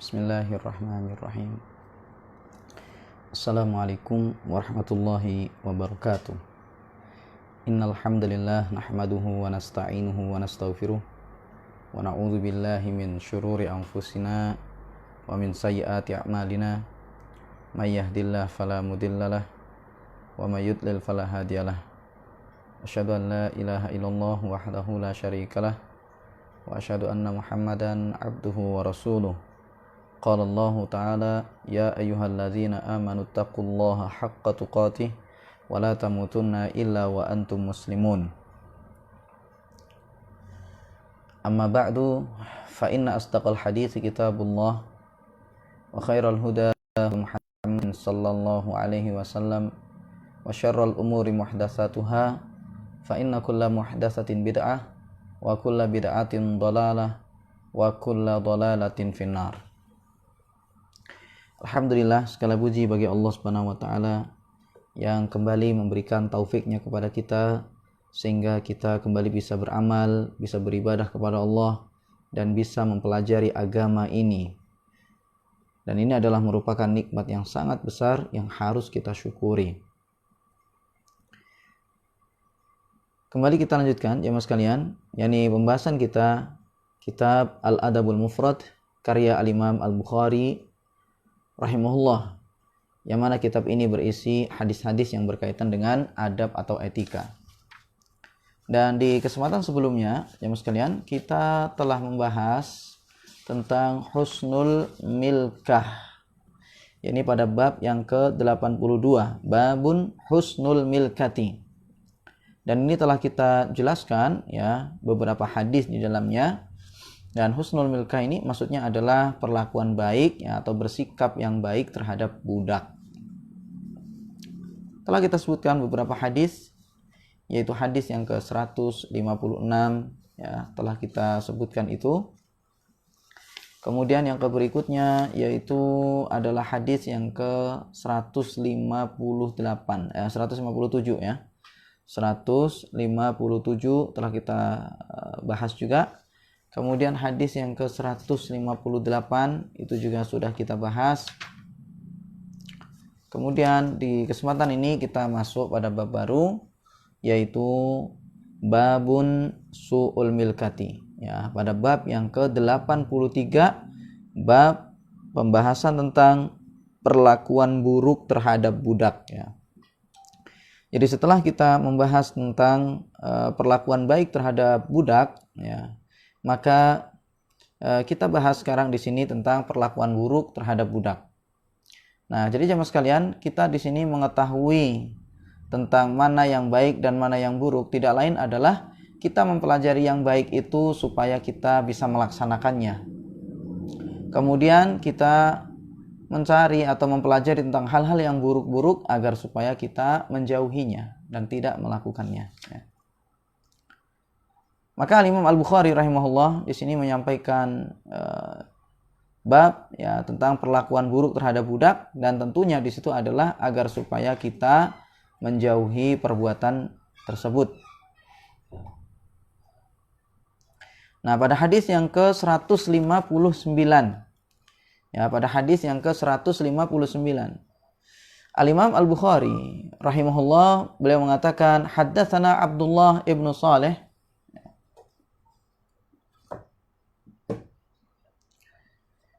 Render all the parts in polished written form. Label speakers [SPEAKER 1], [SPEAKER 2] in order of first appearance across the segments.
[SPEAKER 1] Bismillahirrahmanirrahim. Assalamualaikum warahmatullahi wabarakatuh. Innal hamdalillah nahmaduhu wa nasta'inuhu wa nastaghfiruh wa na'udzu billahi min syururi anfusina wa min sayyiati a'malina. May yahdihillahu fala mudhillalah wa may yudlil fala hadiyalah. Asyhadu an la ilaha illallah wahdahu la syarikalah wa asyhadu anna Muhammadan abduhu wa rasuluh. Qala Allah Ta'ala ya ayyuhalladzina amanu taqullaha haqqa tuqatih wa la tamutunna illa wa antum muslimun. Amma ba'du fa inna asdaqal hadithi kitabullah wa khairal huda Muhammadin sallallahu alaihi wasallam wa syarral umuri muhdatsatuha fa inna kulla muhdatsatin bid'ah wa kulla bid'atin dhalalah wa kulla dhalalatin finnar. Alhamdulillah, segala puji bagi Allah Subhanahu wa taala yang kembali memberikan taufiknya kepada kita sehingga kita kembali bisa beramal, bisa beribadah kepada Allah dan bisa mempelajari agama ini. Dan ini adalah merupakan nikmat yang sangat besar yang harus kita syukuri. Kembali kita lanjutkan jemaah sekalian, yakni pembahasan kita kitab Al-Adabul Mufrad karya Al-Imam Al-Bukhari rahimahullah, yang mana kitab ini berisi hadis-hadis yang berkaitan dengan adab atau etika. Dan di kesempatan sebelumnya, jemaah sekalian, kita telah membahas tentang husnul milkah. Ini pada bab yang ke-82, babun husnul milkati. Dan ini telah kita jelaskan ya beberapa hadis di dalamnya. Dan husnul milkah ini maksudnya adalah perlakuan baik ya, atau bersikap yang baik terhadap budak. Telah kita sebutkan beberapa hadis, yaitu hadis yang ke-156 ya, telah kita sebutkan itu. Kemudian yang berikutnya yaitu adalah hadis yang ke-157 ya. 157 telah kita bahas juga. Kemudian hadis yang ke-158 itu juga sudah kita bahas. Kemudian di kesempatan ini kita masuk pada bab baru, yaitu babun su'ul milkati. Ya, pada bab yang ke-83, bab pembahasan tentang perlakuan buruk terhadap budak ya. Jadi setelah kita membahas tentang perlakuan baik terhadap budak ya, maka kita bahas sekarang di sini tentang perlakuan buruk terhadap budak. Nah, jadi jemaah sekalian, kita di sini mengetahui tentang mana yang baik dan mana yang buruk tidak lain adalah kita mempelajari yang baik itu supaya kita bisa melaksanakannya. Kemudian kita mencari atau mempelajari tentang hal-hal yang buruk-buruk agar supaya kita menjauhinya dan tidak melakukannya. Ya. Maka Imam Al-Bukhari rahimahullah di sini menyampaikan bab ya tentang perlakuan buruk terhadap budak, dan tentunya di situ adalah agar supaya kita menjauhi perbuatan tersebut. Nah, pada hadis yang ke-159 ya, pada hadis yang ke-159 Al-Imam Al-Bukhari rahimahullah beliau mengatakan haddatsana Abdullah ibnu Saleh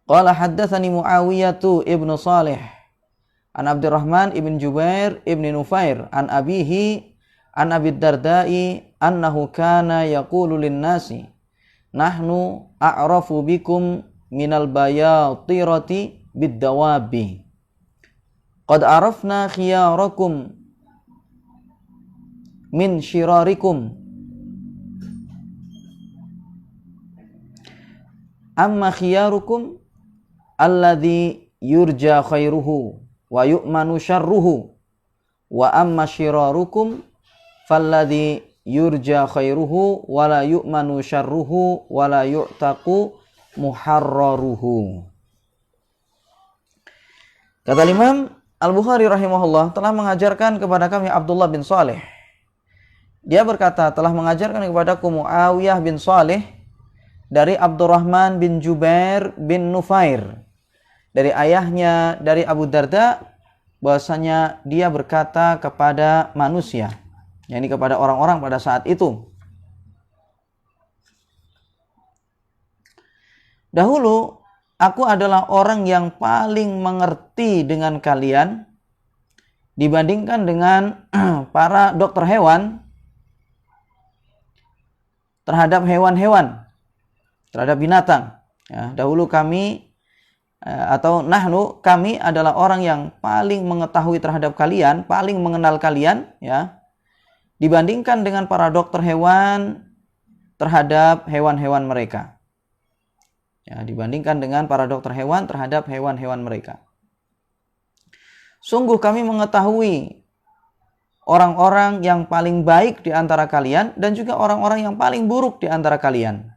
[SPEAKER 1] qala haddatsani Muawiyah ibnu Salih an Abdurrahman ibn Jubair ibn Nufair an abihi an Abi Darda'i annahu kana yaqulu lin-nasi nahnu a'rafu bikum minal bayatirati bid-dawabi qad arafna khiyarakum min shirarikum amma khiyarukum alladhi yurja khairuhu wa yu'manu syarruhu wa amma syirarukum falladhi yurja khairuhu wa la yu'manu syarruhu wa la yu'taqu muharraruhu. Kata Imam Al-Bukhari rahimahullah telah mengajarkan kepada kami Abdullah bin Saleh. Dia berkata telah mengajarkan kepadaku Muawiyah bin Saleh dari Abdurrahman bin Jubair bin Nufair dari ayahnya, dari Abu Darda, bahwasanya dia berkata kepada manusia, yakni kepada orang-orang pada saat itu, dahulu aku adalah orang yang paling mengerti dengan kalian dibandingkan dengan para dokter hewan terhadap hewan-hewan, terhadap binatang. Ya, dahulu kami atau nahnu, kami adalah orang yang paling mengetahui terhadap kalian, paling mengenal kalian, ya, dibandingkan dengan para dokter hewan terhadap hewan-hewan mereka. Ya, dibandingkan dengan para dokter hewan terhadap hewan-hewan mereka. Sungguh kami mengetahui orang-orang yang paling baik di antara kalian dan juga orang-orang yang paling buruk di antara kalian.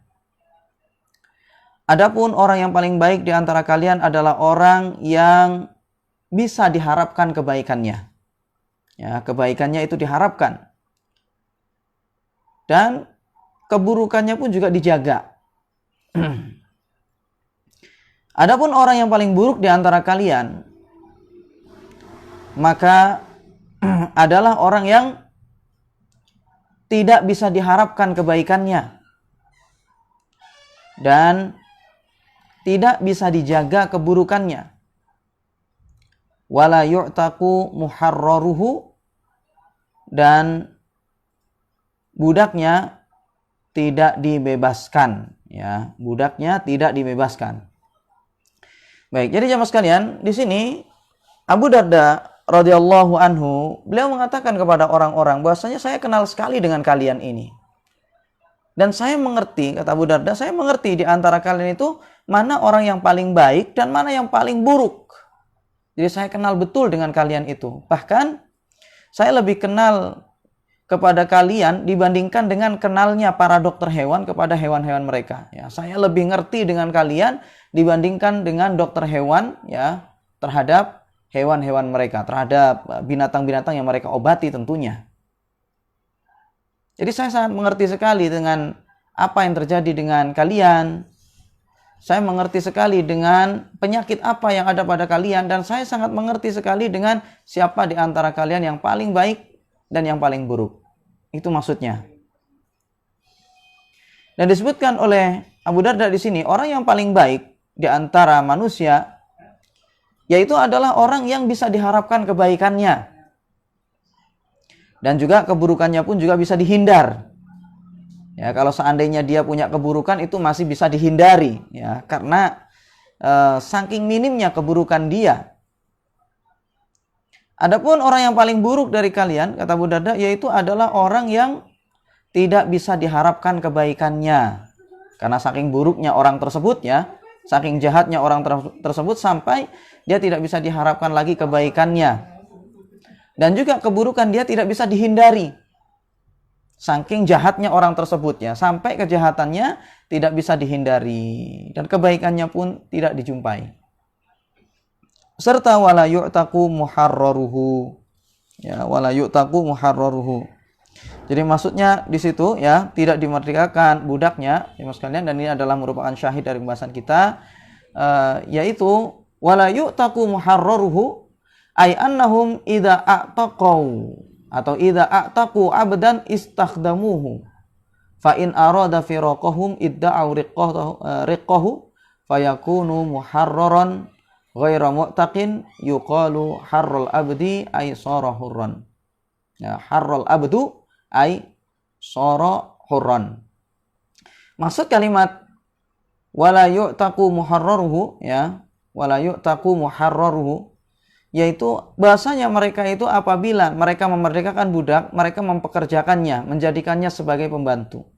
[SPEAKER 1] Adapun orang yang paling baik di antara kalian adalah orang yang bisa diharapkan kebaikannya. Ya, kebaikannya itu diharapkan. Dan keburukannya pun juga dijaga. Adapun orang yang paling buruk di antara kalian, maka adalah orang yang tidak bisa diharapkan kebaikannya dan tidak bisa dijaga keburukannya. Wala yu'taku muharraruhu, dan budaknya tidak dibebaskan, ya, budaknya tidak dibebaskan. Baik, jadi jamaah sekalian, di sini Abu Darda radhiyallahu anhu, beliau mengatakan kepada orang-orang bahwasanya saya kenal sekali dengan kalian ini. Dan saya mengerti, kata Abu Darda, saya mengerti di antara kalian itu mana orang yang paling baik dan mana yang paling buruk. Jadi saya kenal betul dengan kalian itu. Bahkan saya lebih kenal kepada kalian dibandingkan dengan kenalnya para dokter hewan kepada hewan-hewan mereka. Ya, saya lebih ngerti dengan kalian dibandingkan dengan dokter hewan, ya, terhadap hewan-hewan mereka, terhadap binatang-binatang yang mereka obati tentunya. Jadi saya sangat mengerti sekali dengan apa yang terjadi dengan kalian. Saya mengerti sekali dengan penyakit apa yang ada pada kalian. Dan saya sangat mengerti sekali dengan siapa di antara kalian yang paling baik dan yang paling buruk. Itu maksudnya. Dan disebutkan oleh Abu Darda di sini, orang yang paling baik di antara manusia, yaitu adalah orang yang bisa diharapkan kebaikannya. Dan juga keburukannya pun juga bisa dihindar. Ya, kalau seandainya dia punya keburukan itu masih bisa dihindari, ya, karena saking minimnya keburukan dia. Adapun orang yang paling buruk dari kalian, kata Abu Darda, yaitu adalah orang yang tidak bisa diharapkan kebaikannya. Karena saking buruknya orang tersebut, ya, saking jahatnya orang tersebut sampai dia tidak bisa diharapkan lagi kebaikannya. Dan juga keburukan dia tidak bisa dihindari. Saking jahatnya orang tersebut, ya, sampai kejahatannya tidak bisa dihindari dan kebaikannya pun tidak dijumpai. Serta wala yu'taku muharraruhu. Ya, wala yu'taku muharraruhu. Jadi maksudnya di situ, ya, tidak dimerdekakan budaknya, ya sekalian, dan ini adalah merupakan syahid dari pembahasan kita, yaitu wala yu'taku muharraruhu, ay annahum idza a'taqau atau idza a'taqu 'abdan istakhdamuhu fa in arada firaqahum idda'u riqahu fayakunu muharraran ghaira mu'taqin yuqalu harral abdi ay sara hurran. Ya, harral abdu ay sara hurran. Maksud kalimat wala yu'taqu muharraruhu, ya, wala yu'taqu muharraruhu, yaitu bahasanya mereka itu apabila mereka memerdekakan budak, mereka mempekerjakannya, menjadikannya sebagai pembantu.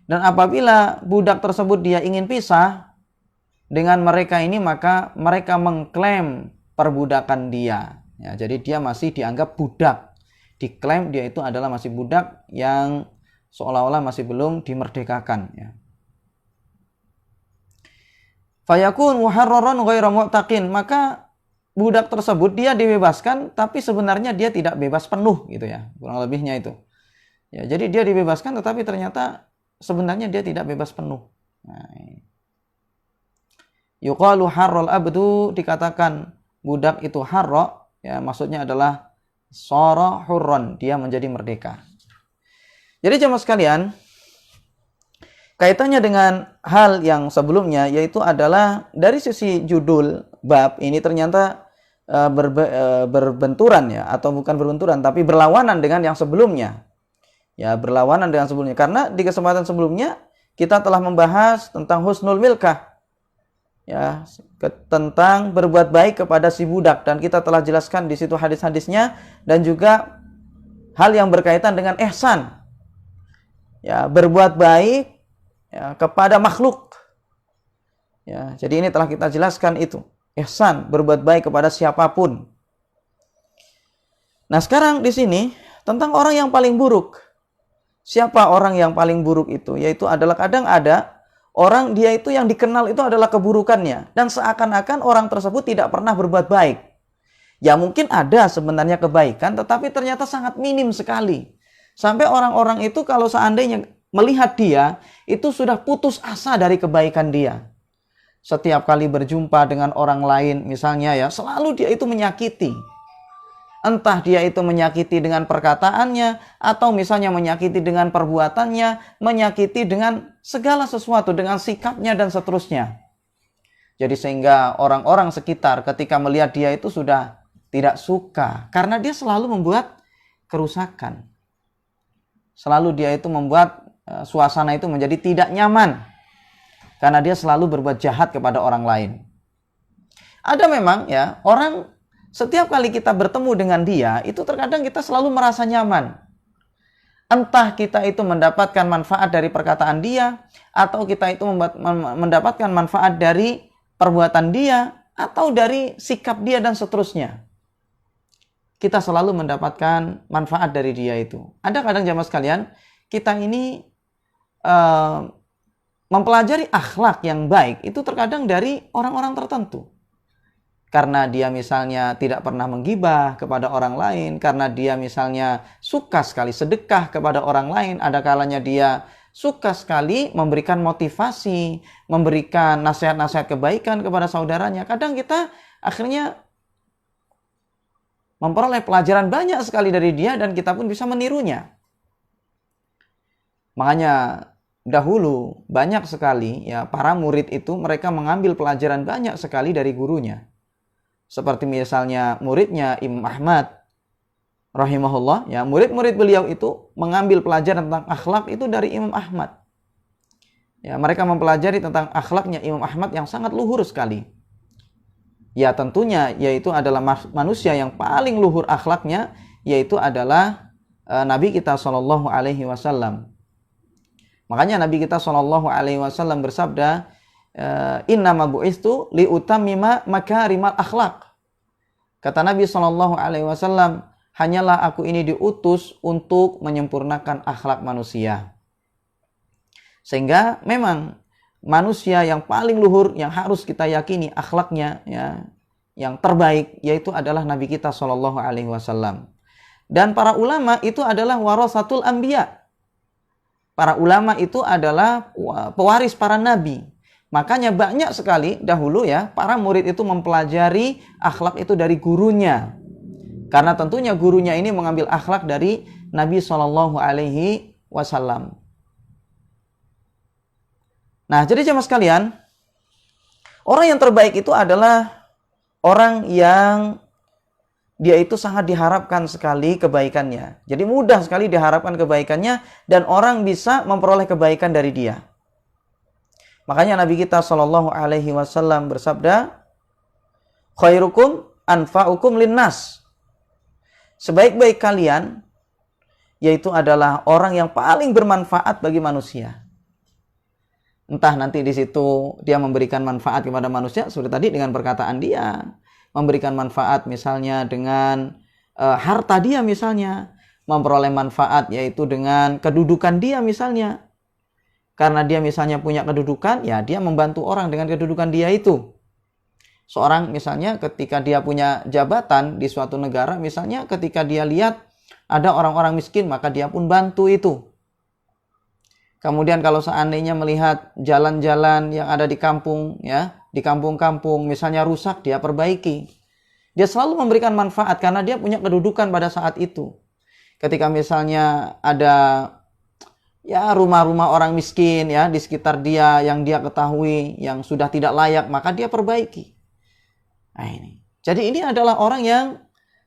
[SPEAKER 1] Dan apabila budak tersebut dia ingin pisah dengan mereka ini, maka mereka mengklaim perbudakan dia. Ya, jadi dia masih dianggap budak. Diklaim dia itu adalah masih budak yang seolah-olah masih belum dimerdekakan. Ya. Fayakun muharraran ghairu mu'taqin, maka budak tersebut dia dibebaskan tapi sebenarnya dia tidak bebas penuh, gitu ya, kurang lebihnya itu. Ya, jadi dia dibebaskan tetapi ternyata sebenarnya dia tidak bebas penuh. Nah, Yuqalu harral abdu, dikatakan budak itu harra, ya maksudnya adalah sara hurran, dia menjadi merdeka. Jadi jemaah sekalian, kaitannya dengan hal yang sebelumnya, yaitu adalah dari sisi judul bab ini ternyata berbenturan ya, atau bukan berbenturan tapi berlawanan dengan yang sebelumnya. Ya, berlawanan dengan sebelumnya, karena di kesempatan sebelumnya kita telah membahas tentang husnul milkah. Ya, tentang berbuat baik kepada si budak, dan kita telah jelaskan di situ hadis-hadisnya, dan juga hal yang berkaitan dengan ihsan. Ya, berbuat baik ya, kepada makhluk. Ya, jadi ini telah kita jelaskan itu. Ihsan, berbuat baik kepada siapapun. Nah, sekarang di sini tentang orang yang paling buruk. Siapa orang yang paling buruk itu? Yaitu adalah kadang ada orang dia itu yang dikenal itu adalah keburukannya, dan seakan-akan orang tersebut tidak pernah berbuat baik. Ya mungkin ada sebenarnya kebaikan, tetapi ternyata sangat minim sekali. Sampai orang-orang itu kalau seandainya melihat dia, itu sudah putus asa dari kebaikan dia. Setiap kali berjumpa dengan orang lain misalnya ya, selalu dia itu menyakiti. Entah dia itu menyakiti dengan perkataannya, atau misalnya menyakiti dengan perbuatannya, menyakiti dengan segala sesuatu, dengan sikapnya dan seterusnya. Jadi sehingga orang-orang sekitar ketika melihat dia itu sudah tidak suka, karena dia selalu membuat kerusakan. Selalu dia itu membuat suasana itu menjadi tidak nyaman, karena dia selalu berbuat jahat kepada orang lain. Ada memang ya orang, setiap kali kita bertemu dengan dia, itu terkadang kita selalu merasa nyaman. Entah kita itu mendapatkan manfaat dari perkataan dia, atau kita itu mendapatkan manfaat dari perbuatan dia, atau dari sikap dia dan seterusnya. Kita selalu mendapatkan manfaat dari dia itu. Ada kadang jamaah sekalian, kita ini mempelajari akhlak yang baik, itu terkadang dari orang-orang tertentu. Karena dia misalnya tidak pernah menggibah kepada orang lain, karena dia misalnya suka sekali sedekah kepada orang lain, ada kalanya dia suka sekali memberikan motivasi, memberikan nasihat-nasihat kebaikan kepada saudaranya. Kadang kita akhirnya memperoleh pelajaran banyak sekali dari dia, dan kita pun bisa menirunya. Makanya dahulu banyak sekali ya para murid itu mereka mengambil pelajaran banyak sekali dari gurunya. Seperti misalnya muridnya Imam Ahmad rahimahullah, ya murid-murid beliau itu mengambil pelajaran tentang akhlak itu dari Imam Ahmad. Ya, mereka mempelajari tentang akhlaknya Imam Ahmad yang sangat luhur sekali. Ya tentunya yaitu adalah manusia yang paling luhur akhlaknya, yaitu adalah Nabi kita Shallallahu Alaihi Wasallam. Makanya Nabi kita Shallallahu Alaihi Wasallam bersabda, innama bu'istu liutammima makarimal akhlak. Kata Nabi Shallallahu Alaihi Wasallam, hanyalah aku ini diutus untuk menyempurnakan akhlak manusia. Sehingga memang manusia yang paling luhur yang harus kita yakini akhlaknya ya, yang terbaik, yaitu adalah Nabi kita Shallallahu Alaihi Wasallam. Dan para ulama itu adalah warasatul anbiya. Para ulama itu adalah pewaris para nabi. Makanya banyak sekali dahulu ya para murid itu mempelajari akhlak itu dari gurunya. Karena tentunya gurunya ini mengambil akhlak dari Nabi Shallallahu Alaihi Wasallam. Nah, jadi jemaah sekalian, orang yang terbaik itu adalah orang yang dia itu sangat diharapkan sekali kebaikannya. Jadi mudah sekali diharapkan kebaikannya, dan orang bisa memperoleh kebaikan dari dia. Makanya Nabi kita Shallallahu Alaihi Wasallam bersabda, khairukum anfa'ukum linnas. Sebaik-baik kalian yaitu adalah orang yang paling bermanfaat bagi manusia. Entah nanti di situ dia memberikan manfaat kepada manusia, seperti tadi dengan perkataan dia, memberikan manfaat misalnya dengan harta dia misalnya, memperoleh manfaat yaitu dengan kedudukan dia misalnya. Karena dia misalnya punya kedudukan, ya dia membantu orang dengan kedudukan dia itu. Seorang misalnya ketika dia punya jabatan di suatu negara, misalnya ketika dia lihat ada orang-orang miskin, maka dia pun bantu itu. Kemudian kalau seandainya melihat jalan-jalan yang ada di kampung, ya di kampung-kampung misalnya rusak, dia perbaiki. Dia selalu memberikan manfaat karena dia punya kedudukan pada saat itu. Ketika misalnya ada ya rumah-rumah orang miskin ya di sekitar dia yang dia ketahui yang sudah tidak layak, maka dia perbaiki. Nah ini. Jadi ini adalah orang yang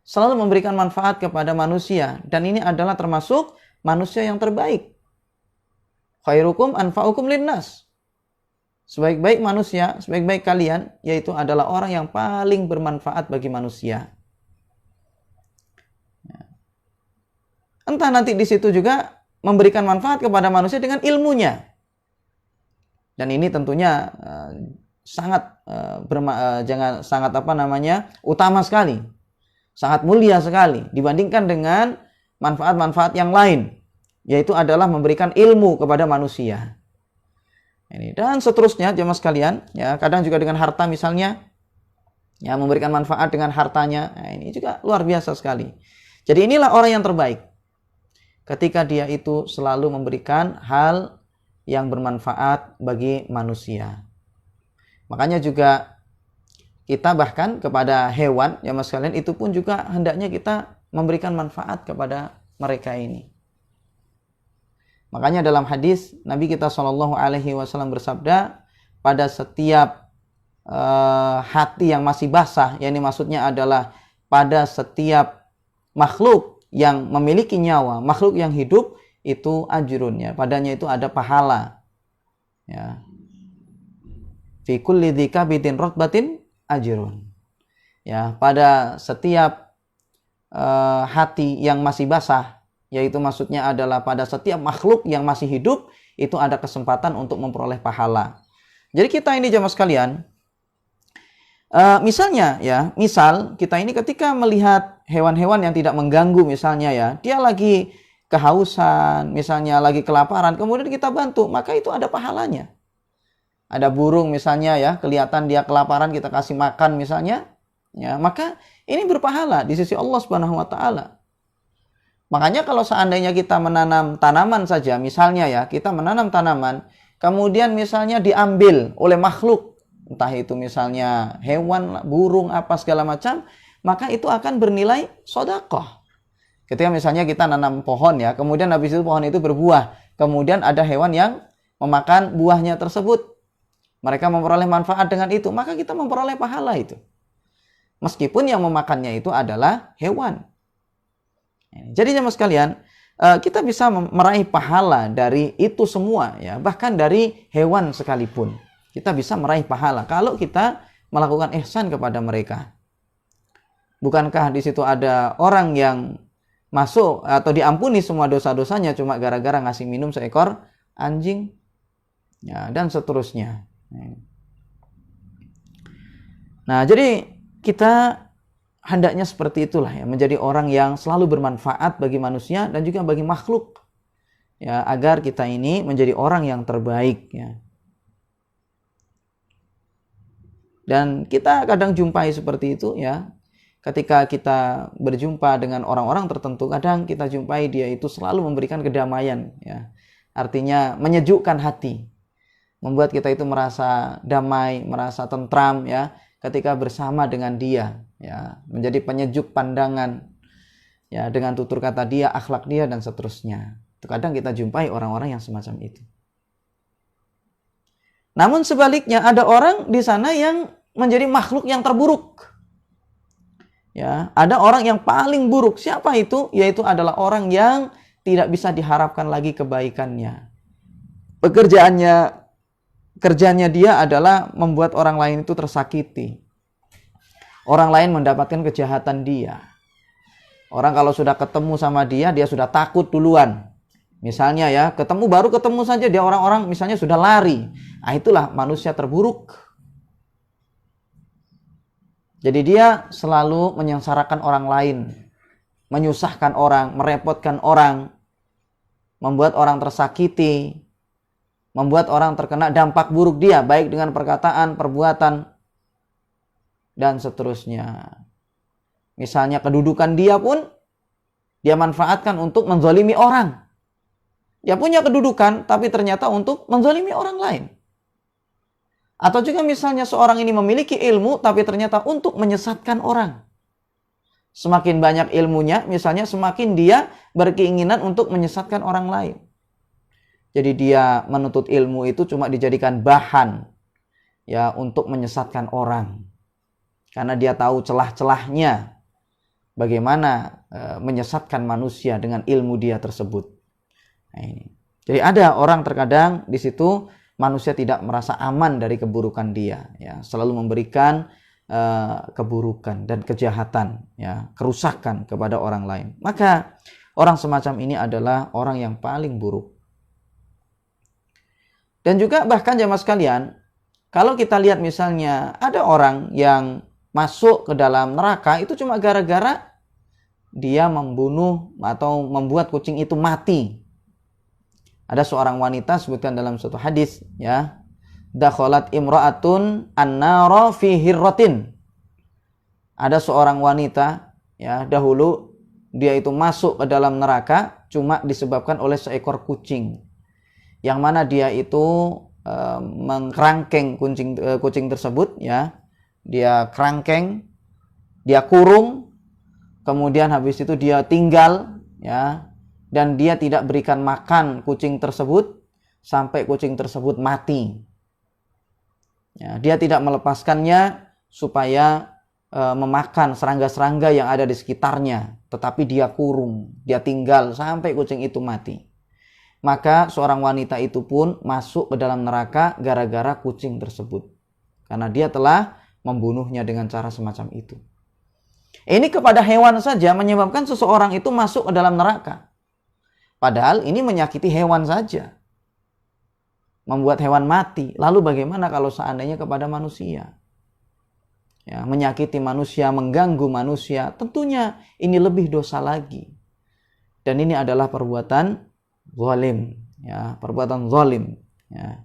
[SPEAKER 1] selalu memberikan manfaat kepada manusia, dan ini adalah termasuk manusia yang terbaik. Khairukum anfa'ukum linnas. Sebaik-baik manusia, sebaik-baik kalian, yaitu adalah orang yang paling bermanfaat bagi manusia. Entah nanti di situ juga memberikan manfaat kepada manusia dengan ilmunya. Dan ini tentunya sangat utama sekali. Sangat mulia sekali dibandingkan dengan manfaat-manfaat yang lain, yaitu adalah memberikan ilmu kepada manusia. Ini dan seterusnya jemaah sekalian, ya kadang juga dengan harta misalnya, ya memberikan manfaat dengan hartanya. Nah, ini juga luar biasa sekali. Jadi inilah orang yang terbaik. Ketika dia itu selalu memberikan hal yang bermanfaat bagi manusia. Makanya juga kita bahkan kepada hewan, ya mas sekalian, itu pun juga hendaknya kita memberikan manfaat kepada mereka ini. Makanya dalam hadis Nabi kita SAW bersabda, pada setiap hati yang masih basah, yakni maksudnya adalah pada setiap makhluk yang memiliki nyawa, makhluk yang hidup, itu ajrun, ya, padanya itu ada pahala. Ya. Fi kulli dzikabidin rotbatin ajrun. Ya, pada setiap hati yang masih basah, yaitu maksudnya adalah pada setiap makhluk yang masih hidup, itu ada kesempatan untuk memperoleh pahala. Jadi kita ini jemaah sekalian, misalnya ya, misal kita ini ketika melihat hewan-hewan yang tidak mengganggu misalnya ya, dia lagi kehausan, misalnya lagi kelaparan, kemudian kita bantu, maka itu ada pahalanya. Ada burung misalnya ya, kelihatan dia kelaparan, kita kasih makan misalnya, ya, maka ini berpahala di sisi Allah Subhanahu wa taala. Makanya kalau seandainya kita menanam tanaman saja, misalnya ya, kita menanam tanaman, kemudian misalnya diambil oleh makhluk, entah itu misalnya hewan, burung, apa segala macam, maka itu akan bernilai sedekah. Ketika misalnya kita nanam pohon ya, kemudian habis itu pohon itu berbuah, kemudian ada hewan yang memakan buahnya tersebut, mereka memperoleh manfaat dengan itu, maka kita memperoleh pahala itu. Meskipun yang memakannya itu adalah hewan. Jadi jemaah sekalian, kita bisa meraih pahala dari itu semua ya, bahkan dari hewan sekalipun. Kita bisa meraih pahala kalau kita melakukan ihsan kepada mereka. Bukankah di situ ada orang yang masuk atau diampuni semua dosa-dosanya cuma gara-gara ngasih minum seekor anjing? Ya, dan seterusnya. Nah, jadi kita hendaknya seperti itulah ya, menjadi orang yang selalu bermanfaat bagi manusia dan juga bagi makhluk. Ya, agar kita ini menjadi orang yang terbaik ya. Dan kita kadang jumpai seperti itu ya. Ketika kita berjumpa dengan orang-orang tertentu, kadang kita jumpai dia itu selalu memberikan kedamaian ya. Artinya menyejukkan hati. Membuat kita itu merasa damai, merasa tentram ya ketika bersama dengan dia ya, menjadi penyejuk pandangan ya, dengan tutur kata dia, akhlak dia dan seterusnya. Kadang kita jumpai orang-orang yang semacam itu. Namun sebaliknya ada orang di sana yang menjadi makhluk yang terburuk. Ya, ada orang yang paling buruk. Siapa itu? Yaitu adalah orang yang tidak bisa diharapkan lagi kebaikannya. Kerjanya dia adalah membuat orang lain itu tersakiti. Orang lain mendapatkan kejahatan dia. Orang kalau sudah ketemu sama dia, dia sudah takut duluan. Misalnya ya, baru ketemu saja dia orang-orang misalnya sudah lari. Nah, itulah manusia terburuk. Jadi dia selalu menyengsarakan orang lain, menyusahkan orang, merepotkan orang, membuat orang tersakiti, membuat orang terkena dampak buruk dia, baik dengan perkataan, perbuatan, dan seterusnya. Misalnya kedudukan dia pun dia manfaatkan untuk menzalimi orang. Dia punya kedudukan, tapi ternyata untuk menzalimi orang lain. Atau juga misalnya seorang ini memiliki ilmu tapi ternyata untuk menyesatkan orang. Semakin banyak ilmunya, misalnya semakin dia berkeinginan untuk menyesatkan orang lain. Jadi dia menuntut ilmu itu cuma dijadikan bahan ya untuk menyesatkan orang. Karena dia tahu celah-celahnya bagaimana menyesatkan manusia dengan ilmu dia tersebut. Nah, ini. Jadi ada orang terkadang di situ manusia tidak merasa aman dari keburukan dia, ya, selalu memberikan keburukan dan kejahatan, ya, kerusakan kepada orang lain. Maka orang semacam ini adalah orang yang paling buruk. Dan juga bahkan jamaah sekalian, kalau kita lihat misalnya ada orang yang masuk ke dalam neraka itu cuma gara-gara dia membunuh atau membuat kucing itu mati. Ada seorang wanita sebutkan dalam suatu hadis, ya, dakhalat imra'atun an-nara fi hirratin. Ada seorang wanita, ya, dahulu dia itu masuk ke dalam neraka cuma disebabkan oleh seekor kucing. Yang mana dia itu mengkerangkeng kucing tersebut, ya. Dia kerangkeng, dia kurung, kemudian habis itu dia tinggal, ya. Dan dia tidak berikan makan kucing tersebut sampai kucing tersebut mati. Ya, dia tidak melepaskannya supaya memakan serangga-serangga yang ada di sekitarnya, tetapi dia kurung, dia tinggal sampai kucing itu mati. Maka seorang wanita itu pun masuk ke dalam neraka gara-gara kucing tersebut, karena dia telah membunuhnya dengan cara semacam itu. Ini kepada hewan saja menyebabkan seseorang itu masuk ke dalam neraka. Padahal ini menyakiti hewan saja, membuat hewan mati. Lalu bagaimana kalau seandainya kepada manusia? Ya, menyakiti manusia, mengganggu manusia, tentunya ini lebih dosa lagi. Dan ini adalah perbuatan zalim, ya, perbuatan zalim, ya.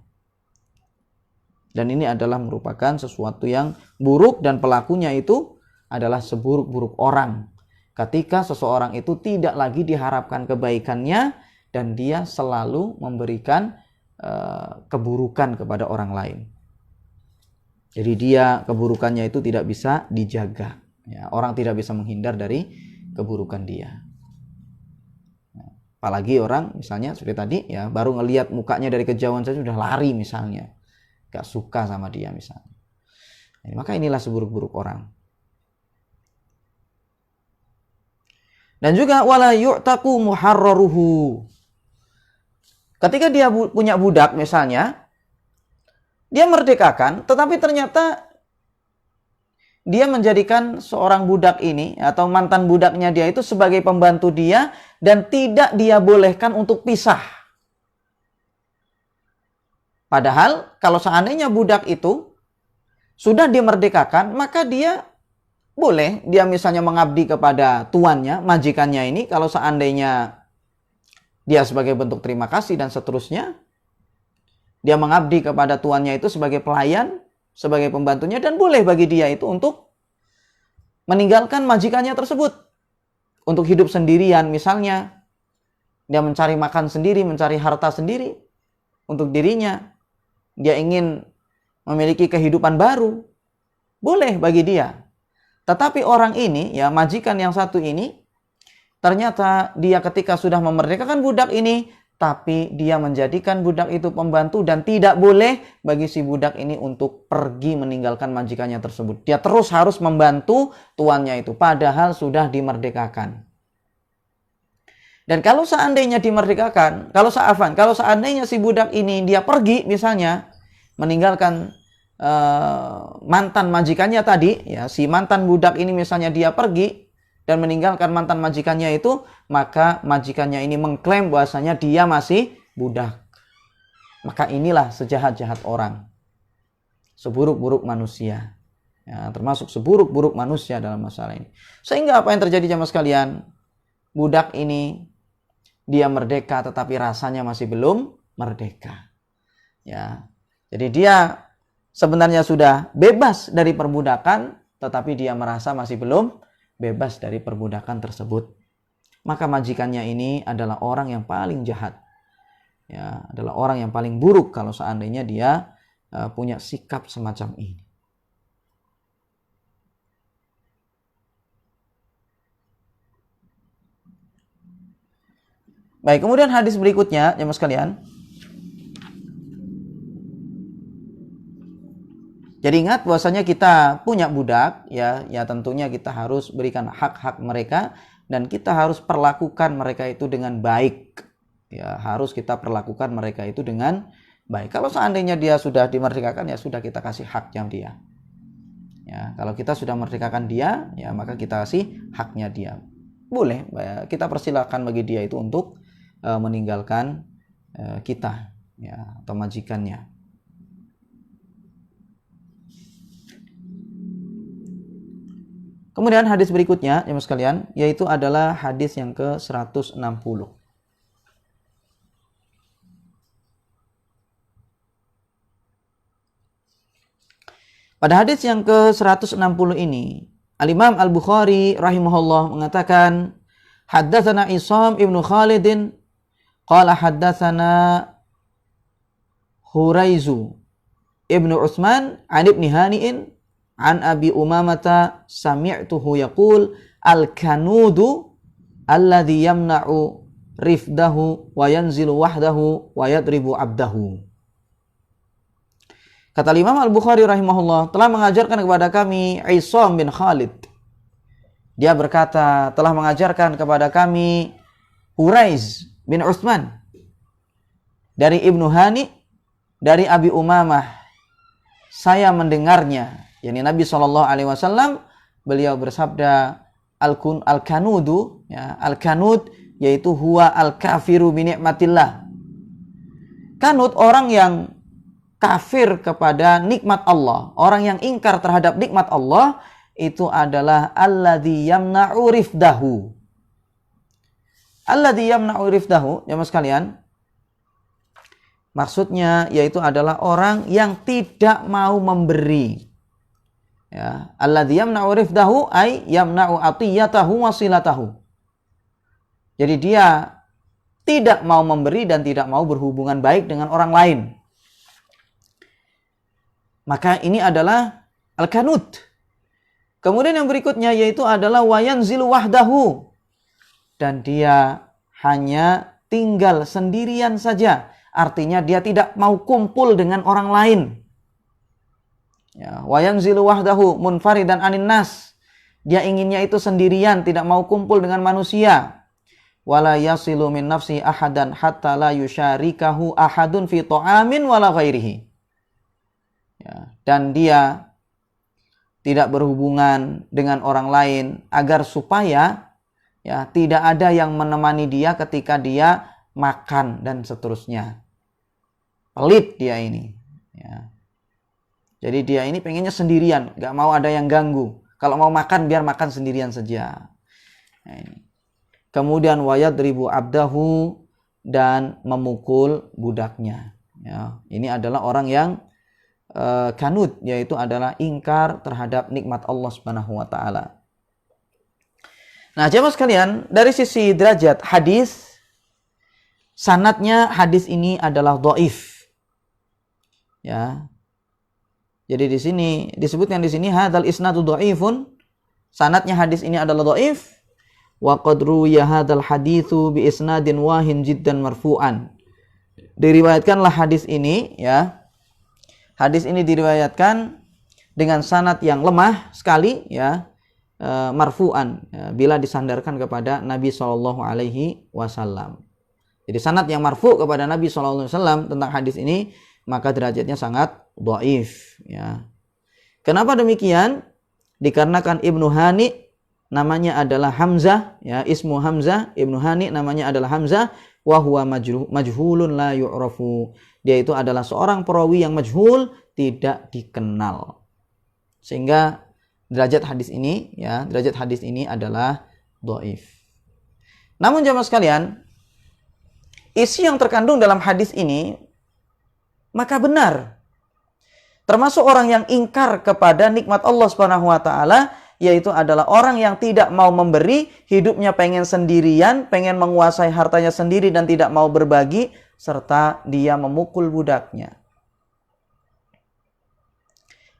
[SPEAKER 1] Dan ini adalah merupakan sesuatu yang buruk dan pelakunya itu adalah seburuk-buruk orang. Ketika seseorang itu tidak lagi diharapkan kebaikannya dan dia selalu memberikan keburukan kepada orang lain. Jadi dia keburukannya itu tidak bisa dijaga. Ya, orang tidak bisa menghindar dari keburukan dia. Apalagi orang misalnya seperti tadi, ya, baru ngelihat mukanya dari kejauhan saja sudah lari misalnya, gak suka sama dia misalnya. Maka inilah seburuk-buruk orang. Dan juga wala yu'taku muharraruhu. Ketika dia punya budak misalnya, dia merdekakan, tetapi ternyata dia menjadikan seorang budak ini atau mantan budaknya dia itu sebagai pembantu dia dan tidak dia bolehkan untuk pisah. Padahal kalau seandainya budak itu sudah dimerdekakan, maka dia boleh, dia misalnya mengabdi kepada tuannya, majikannya ini, kalau seandainya dia sebagai bentuk terima kasih dan seterusnya, dia mengabdi kepada tuannya itu sebagai pelayan, sebagai pembantunya, dan boleh bagi dia itu untuk meninggalkan majikannya tersebut untuk hidup sendirian misalnya. Dia mencari makan sendiri, mencari harta sendiri untuk dirinya. Dia ingin memiliki kehidupan baru, boleh bagi dia. Tetapi orang ini, ya, majikan yang satu ini, ternyata dia ketika sudah memerdekakan budak ini, tapi dia menjadikan budak itu pembantu dan tidak boleh bagi si budak ini untuk pergi meninggalkan majikannya tersebut. Dia terus harus membantu tuannya itu, padahal sudah dimerdekakan. Dan kalau seandainya dimerdekakan, kalau seandainya si budak ini dia pergi misalnya, meninggalkan mantan majikannya tadi, ya, si mantan budak ini misalnya dia pergi dan meninggalkan mantan majikannya itu, maka majikannya ini mengklaim bahwasanya dia masih budak. Maka inilah sejahat-jahat orang, seburuk-buruk manusia, ya, termasuk seburuk-buruk manusia dalam masalah ini. Sehingga apa yang terjadi jamaah sekalian? Budak ini dia merdeka tetapi rasanya masih belum merdeka. Ya. Jadi dia sebenarnya sudah bebas dari perbudakan, tetapi dia merasa masih belum bebas dari perbudakan tersebut. Maka majikannya ini adalah orang yang paling jahat. Ya, adalah orang yang paling buruk kalau seandainya dia punya sikap semacam ini. Baik, kemudian hadis berikutnya, jemaah sekalian. Jadi ingat bahwasanya kita punya budak, ya tentunya kita harus berikan hak-hak mereka dan kita harus perlakukan mereka itu dengan baik. Ya, harus kita perlakukan mereka itu dengan baik. Kalau seandainya dia sudah dimerdekakan, ya sudah kita kasih haknya dia. Ya, kalau kita sudah merdekakan dia, ya maka kita kasih haknya dia. Boleh, kita persilakan bagi dia itu untuk meninggalkan kita, ya, atau majikannya. Kemudian hadis berikutnya, jemaah sekalian, yaitu adalah hadis yang ke-160. Pada hadis yang ke-160 ini, Al-Imam Al-Bukhari rahimahullah mengatakan, haddatsana Isam ibnu Khalidin qala haddatsana Huraizu ibnu Utsman an ibni Hani'in an Abi Umamata sami'tuhu yaqul al-kanudu alladhi yamna'u rifdahu wa yanzilu wahdahu wa yadribu abdahu. Kata Imam Al-Bukhari rahimahullah, telah mengajarkan kepada kami Isam bin Khalid. Dia berkata, telah mengajarkan kepada kami Huraiz bin Utsman dari Ibnu Hani dari Abi Umamah. Saya mendengarnya, yakni Nabi SAW, beliau bersabda, al-kanudu, ya, al-kanud yaitu huwa al-kafiru bi ni'matillah. Kanud, orang yang kafir kepada nikmat Allah, orang yang ingkar terhadap nikmat Allah, itu adalah alladzi yamna'u rifdahu. Alladzi yamna'u rifdahu, jemaah sekalian, maksudnya yaitu adalah orang yang tidak mau memberi. Ya, alladzi yamna'u rifdahu ay yamna'u atiyatahu wasilatahu. Jadi dia tidak mau memberi dan tidak mau berhubungan baik dengan orang lain. Maka ini adalah al-kanud. Kemudian yang berikutnya yaitu adalah wayanzilu wahdahu. Dan dia hanya tinggal sendirian saja. Artinya dia tidak mau kumpul dengan orang lain. Ya, wayanzilu wahdahu munfaridan anin nas. Dia inginnya itu sendirian, tidak mau kumpul dengan manusia. Wala yasilu min nafsi ahadan hatta la yusyarikahu ahadun fi ta'amin wala ghairihi. Ya, dan dia tidak berhubungan dengan orang lain agar supaya ya tidak ada yang menemani dia ketika dia makan dan seterusnya. Pelit dia ini. Ya. Jadi dia ini pengennya sendirian, gak mau ada yang ganggu. Kalau mau makan biar makan sendirian saja. Nah, ini. Kemudian wayadribu abdahu, dan memukul budaknya. Ya, ini adalah orang yang kanut, yaitu adalah ingkar terhadap nikmat Allah Subhanahu wa taala. Nah, jemaah sekalian, dari sisi derajat hadis, sanadnya hadis ini adalah dhaif. Ya. Jadi di sini disebutkan di sini hadzal isnadu dhaifun, sanadnya hadis ini adalah dhaif. Wa qad ruwiya hadzal haditsu bi isnadin wahin jiddan marfu'an. Diriwayatkanlah hadis ini, ya. Hadis ini diriwayatkan dengan sanad yang lemah sekali, ya, marfu'an, ya, bila disandarkan kepada Nabi SAW. Jadi sanad yang marfu' kepada Nabi SAW tentang hadis ini, maka derajatnya sangat dhaif, ya. Kenapa demikian? Dikarenakan Ibnu Hani namanya adalah Hamzah, ya, ismu Hamzah, Ibnu Hani namanya adalah Hamzah, wa huwa majhulun la yu'rafu. Dia itu adalah seorang perawi yang majhul, tidak dikenal. Sehingga derajat hadis ini, ya, derajat hadis ini adalah dhaif. Namun jemaah sekalian, isi yang terkandung dalam hadis ini maka benar. Termasuk orang yang ingkar kepada nikmat Allah Subhanahu wa taala, yaitu adalah orang yang tidak mau memberi, hidupnya pengen sendirian, pengen menguasai hartanya sendiri dan tidak mau berbagi, serta dia memukul budaknya.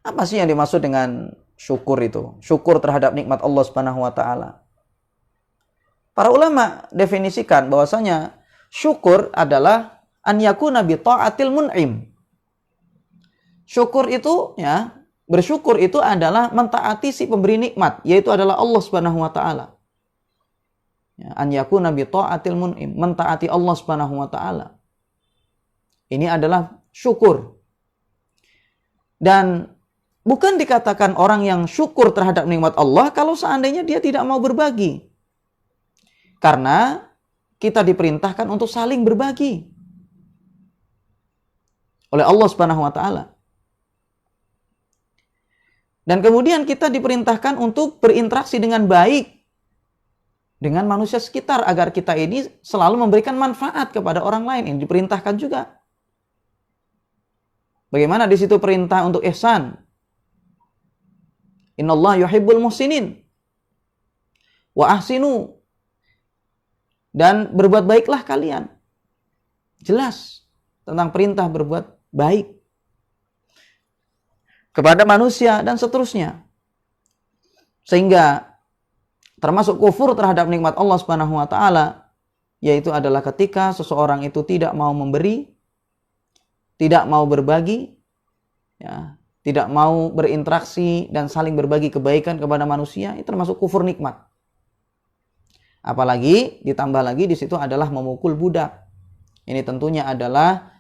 [SPEAKER 1] Apa sih yang dimaksud dengan syukur itu? Syukur terhadap nikmat Allah Subhanahu wa taala. Para ulama definisikan bahwasanya syukur adalah an yakuna bi ta'atil mun'im. Syukur itu ya, bersyukur itu adalah mentaati si pemberi nikmat, yaitu adalah Allah Subhanahu wa taala. Ya, an yakuna bi ta'atil mun'im, mentaati Allah Subhanahu wa taala. Ini adalah syukur. Dan bukan dikatakan orang yang syukur terhadap nikmat Allah kalau seandainya dia tidak mau berbagi. Karena kita diperintahkan untuk saling berbagi oleh Allah Subhanahu wa taala. Dan kemudian kita diperintahkan untuk berinteraksi dengan baik dengan manusia sekitar agar kita ini selalu memberikan manfaat kepada orang lain. Ini diperintahkan juga. Bagaimana di situ perintah untuk ihsan? Innallaha yuhibbul muhsinin. Wa ahsinu. Dan berbuat baiklah kalian. Jelas tentang perintah berbuat baik kepada manusia dan seterusnya. Sehingga termasuk kufur terhadap nikmat Allah Subhanahu wa taala yaitu adalah ketika seseorang itu tidak mau memberi, tidak mau berbagi, ya, tidak mau berinteraksi dan saling berbagi kebaikan kepada manusia, itu termasuk kufur nikmat. Apalagi ditambah lagi di situ adalah memukul budak. Ini tentunya adalah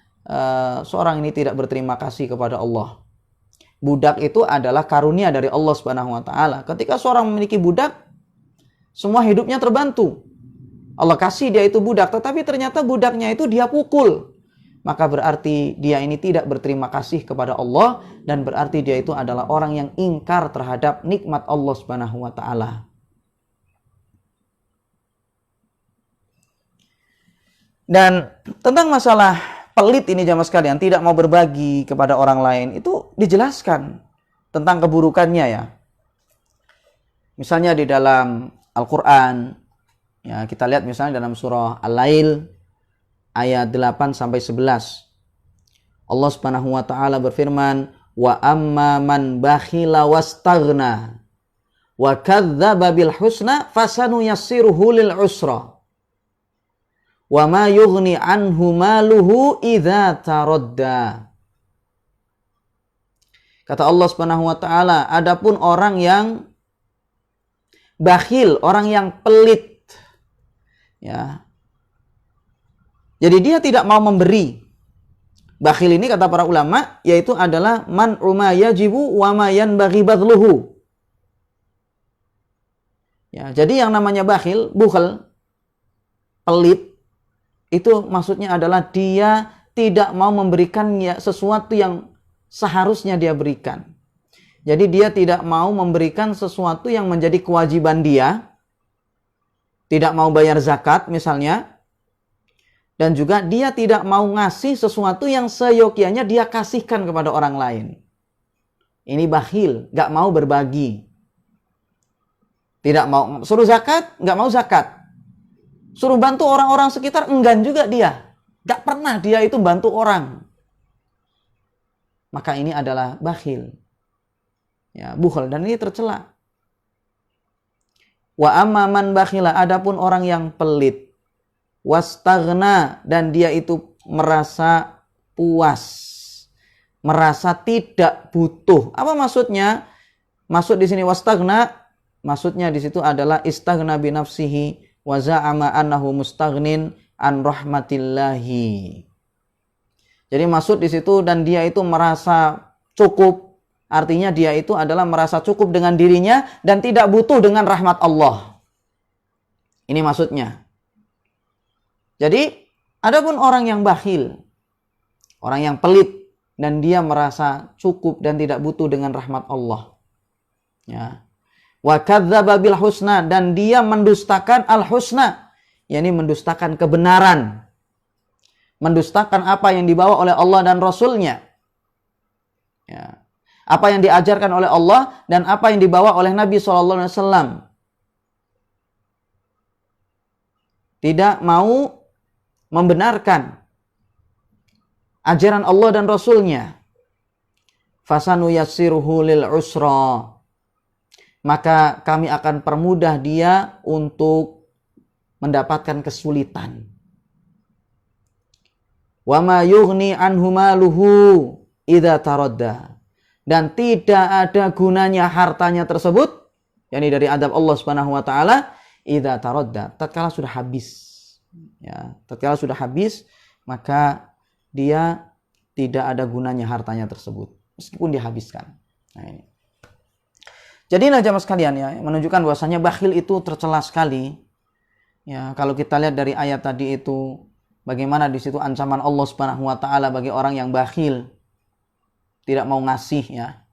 [SPEAKER 1] seorang ini tidak berterima kasih kepada Allah. Budak itu adalah karunia dari Allah Subhanahu wa taala. Ketika seorang memiliki budak, semua hidupnya terbantu. Allah kasih dia itu budak, tetapi ternyata budaknya itu dia pukul. Maka berarti dia ini tidak berterima kasih kepada Allah dan berarti dia itu adalah orang yang ingkar terhadap nikmat Allah Subhanahu wa taala. Dan tentang masalah pelit ini jamaah sekalian, tidak mau berbagi kepada orang lain, itu dijelaskan tentang keburukannya ya. Misalnya di dalam Al-Quran, ya kita lihat misalnya dalam surah Al-Lail ayat 8 sampai 11. Allah Subhanahu wa taala berfirman, "Wa amma man bakhila wastaghna wa kadzdzaba bil husna fasanuyassiruhu lil usra." Wa ma yughni anhu maluhu idza taradda. Kata Allah Subhanahu wa taala, adapun orang yang bakhil, orang yang pelit, ya. Jadi dia tidak mau memberi. Bakhil ini kata para ulama yaitu adalah man ma yajibu wa ma yanbaghi badluhu. Ya, jadi yang namanya bakhil, bukhl, pelit, itu maksudnya adalah dia tidak mau memberikan sesuatu yang seharusnya dia berikan. Jadi dia tidak mau memberikan sesuatu yang menjadi kewajiban dia. Tidak mau bayar zakat misalnya. Dan juga dia tidak mau ngasih sesuatu yang seyogyanya dia kasihkan kepada orang lain. Ini bakhil, gak mau berbagi. Tidak mau, suruh zakat, gak mau zakat. Suruh bantu orang-orang sekitar, enggan juga dia. Gak pernah dia itu bantu orang. Maka ini adalah bakhil. Ya, bukhl. Dan ini tercela. Wa amma man bakhila, adapun orang yang pelit. Wastaghna, dan dia itu merasa puas. Merasa tidak butuh. Apa maksudnya? Maksud di sini wastaghna, maksudnya di situ adalah istaghna bi nafsihi wa za'ama annahu mustaghnin an rahmatillahi. Jadi maksud di situ dan dia itu merasa cukup, artinya dia itu adalah merasa cukup dengan dirinya dan tidak butuh dengan rahmat Allah. Ini maksudnya. Jadi adapun orang yang bakhil, orang yang pelit dan dia merasa cukup dan tidak butuh dengan rahmat Allah. Ya. Wa kadzdzaba bil husna, dan dia mendustakan al husna, yakni mendustakan kebenaran, mendustakan apa yang dibawa oleh Allah dan Rasulnya, ya. Apa yang diajarkan oleh Allah dan apa yang dibawa oleh Nabi SAW. Tidak mau membenarkan ajaran Allah dan Rasulnya. fasanuyassiruhu lil usra, maka kami akan permudah dia untuk mendapatkan kesulitan. Wa ma yughni anhu maluhu idza taradda, dan tidak ada gunanya hartanya tersebut, yakni dari adab Allah Subhanahu wa taala, idza taradda, tatkala sudah habis. Ya, tatkala sudah habis, maka dia tidak ada gunanya hartanya tersebut meskipun dihabiskan. Nah, ini. Jadi jamaah sekalian ya, menunjukkan bahwasanya bakhil itu tercela sekali. Ya, kalau kita lihat dari ayat tadi itu, bagaimana di situ ancaman Allah Subhanahu wa taala bagi orang yang bakhil, tidak mau ngasih ya.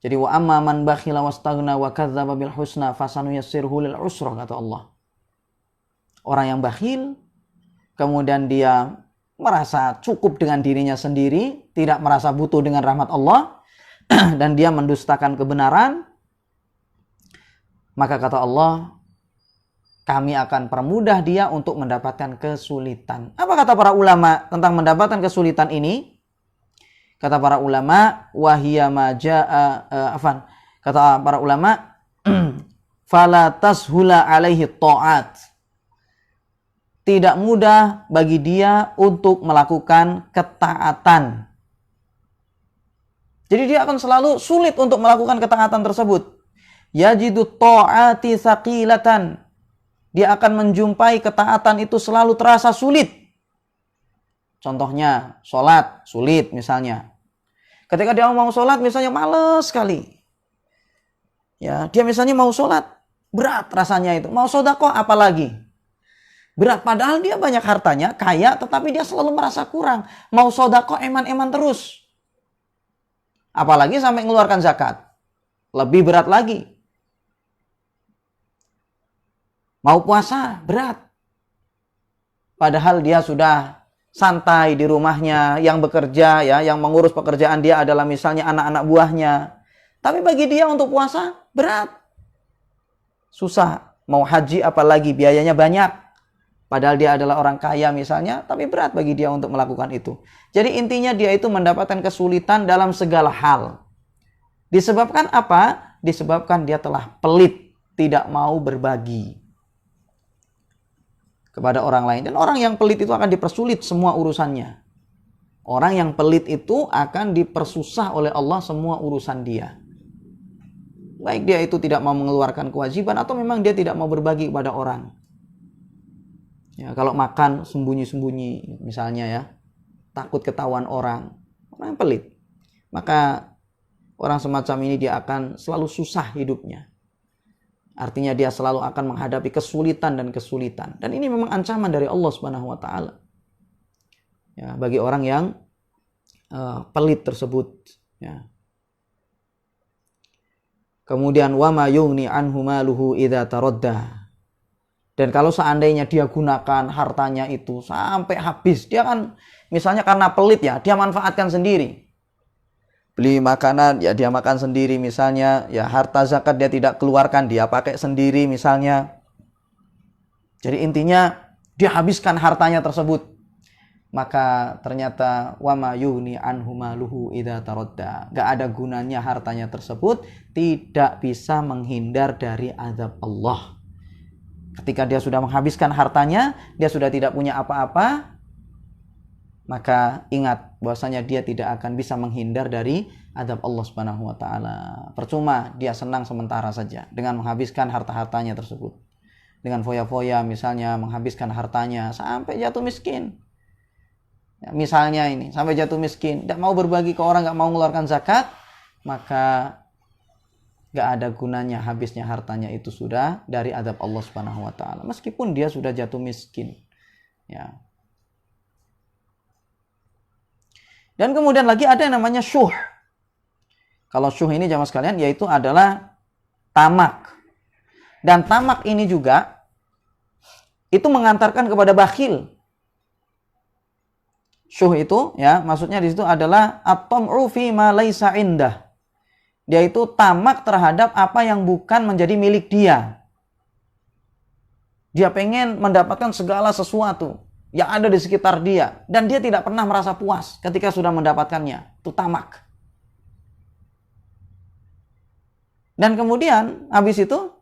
[SPEAKER 1] Jadi wa amma man bakhila wastaghna wa kadzdzaba bil husna fasanuyassirhu lil usra, kata Allah. Orang yang bakhil kemudian dia merasa cukup dengan dirinya sendiri, tidak merasa butuh dengan rahmat Allah dan dia mendustakan kebenaran, maka kata Allah, kami akan permudah dia untuk mendapatkan kesulitan. Apa kata para ulama tentang mendapatkan kesulitan ini? Kata para ulama, wahiyya ma jaa kata para ulama, fala tashula alaihi ta'at. Tidak mudah bagi dia untuk melakukan ketaatan. Jadi dia akan selalu sulit untuk melakukan ketaatan tersebut. Yajidu ta'ati thaqilatan. Dia akan menjumpai ketaatan itu selalu terasa sulit. Contohnya, sholat sulit misalnya. Ketika dia mau sholat misalnya males sekali. Ya, dia misalnya mau sholat, berat rasanya itu. Mau sedekah apalagi. Berat, padahal dia banyak hartanya, kaya, tetapi dia selalu merasa kurang. Mau sedekah eman-eman terus. Apalagi sampai mengeluarkan zakat. Lebih berat lagi. Mau puasa, berat. Padahal dia sudah santai di rumahnya, yang bekerja, ya, yang mengurus pekerjaan dia adalah misalnya anak-anak buahnya. Tapi bagi dia untuk puasa, berat. Susah. Mau haji apalagi, biayanya banyak. Padahal dia adalah orang kaya misalnya, tapi berat bagi dia untuk melakukan itu. Jadi intinya dia itu mendapatkan kesulitan dalam segala hal. Disebabkan apa? Disebabkan dia telah pelit, tidak mau berbagi kepada orang lain. Dan orang yang pelit itu akan dipersulit semua urusannya. Orang yang pelit itu akan dipersusah oleh Allah semua urusan dia. Baik dia itu tidak mau mengeluarkan kewajiban atau memang dia tidak mau berbagi kepada orang. Ya, kalau makan sembunyi-sembunyi misalnya ya, takut ketahuan orang yang pelit. Maka orang semacam ini dia akan selalu susah hidupnya. Artinya dia selalu akan menghadapi kesulitan dan kesulitan. Dan ini memang ancaman dari Allah Subhanahu wa taala. Ya, bagi orang yang pelit tersebut, ya. Kemudian wa ma yughni anhu maluhu idza taradda. Dan kalau seandainya dia gunakan hartanya itu sampai habis, dia kan misalnya karena pelit ya, dia manfaatkan sendiri. Beli makanan, ya dia makan sendiri misalnya. Ya harta zakat dia tidak keluarkan, dia pakai sendiri misalnya. Jadi intinya dia habiskan hartanya tersebut. Maka ternyata wama yughni anhu maluhu idza taradda. Gak ada gunanya hartanya tersebut, tidak bisa menghindar dari azab Allah. Ketika dia sudah menghabiskan hartanya, dia sudah tidak punya apa-apa, maka ingat bahwasanya dia tidak akan bisa menghindar dari azab Allah Subhanahu wa taala. Percuma dia senang sementara saja dengan menghabiskan harta-hartanya tersebut. Dengan foya-foya misalnya menghabiskan hartanya sampai jatuh miskin. Ya, misalnya ini sampai jatuh miskin, tidak mau berbagi ke orang, tidak mau mengeluarkan zakat, maka gak ada gunanya habisnya hartanya itu sudah dari azab Allah Subhanahu wa taala. Meskipun dia sudah jatuh miskin. Ya. Dan kemudian lagi ada yang namanya syuh. Kalau syuh ini jamaah sekalian yaitu adalah tamak. Dan tamak ini juga itu mengantarkan kepada bakhil. Syuh itu ya maksudnya di situ adalah at-tam'u fi ma laisa indah. Dia itu tamak terhadap apa yang bukan menjadi milik dia. Dia pengen mendapatkan segala sesuatu yang ada di sekitar dia. Dan dia tidak pernah merasa puas ketika sudah mendapatkannya. Itu tamak. Dan kemudian habis itu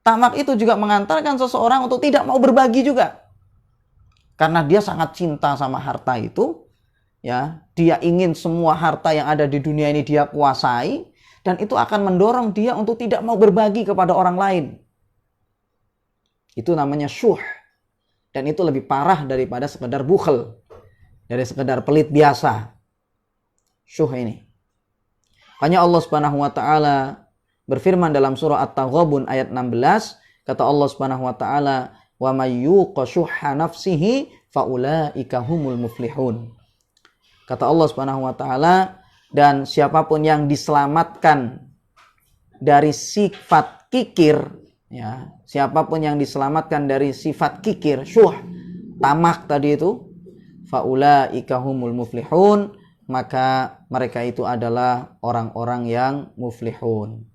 [SPEAKER 1] tamak itu juga mengantarkan seseorang untuk tidak mau berbagi juga. Karena dia sangat cinta sama harta itu, ya, dia ingin semua harta yang ada di dunia ini dia kuasai, dan itu akan mendorong dia untuk tidak mau berbagi kepada orang lain. Itu namanya syuh. Dan itu lebih parah daripada sekedar bukhel, dari sekedar pelit biasa. Syuh ini. Hanya Allah Subhanahu wa taala berfirman dalam surah At-Taghabun ayat 16, kata Allah Subhanahu wa taala, "Wa may yuqa syuhha nafsihi faulaika humul muflihun." Kata Allah Subhanahu wa taala, dan siapapun yang diselamatkan dari sifat kikir, ya, siapapun yang diselamatkan dari sifat kikir, syuh, tamak tadi itu, faulaika humul muflihun, maka mereka itu adalah orang-orang yang muflihun,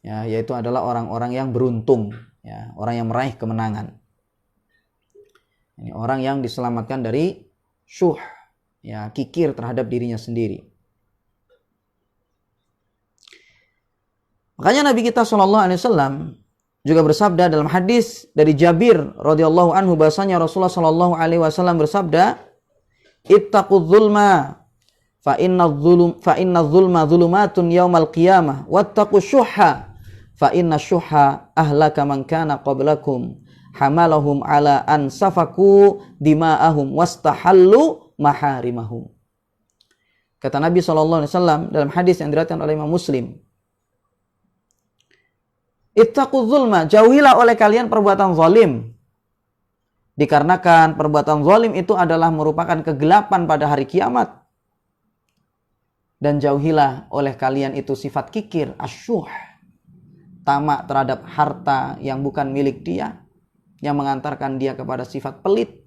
[SPEAKER 1] ya, yaitu adalah orang-orang yang beruntung, ya, orang yang meraih kemenangan. Ini orang yang diselamatkan dari syuh, ya, kikir terhadap dirinya sendiri. Makanya Nabi kita SAW juga bersabda dalam hadis dari Jabir radhiyallahu anhu, bahasanya Rasulullah SAW bersabda, "Ittaqudz zulma fa inna zulma zulumatun yaumal qiyamah wattaqu syuhha fa inna syuhha ahlaka man kana qablakum hamalahum ala an safaku dima'ahum wastahallu maharimahum." Kata Nabi SAW dalam hadis yang diriwayatkan oleh Imam Muslim, "Ittaqudz zulma, jauhilah oleh kalian perbuatan zalim, dikarenakan perbuatan zalim itu adalah merupakan kegelapan pada hari kiamat. Dan jauhilah oleh kalian itu sifat kikir, asyuh, tamak terhadap harta yang bukan milik dia, yang mengantarkan dia kepada sifat pelit.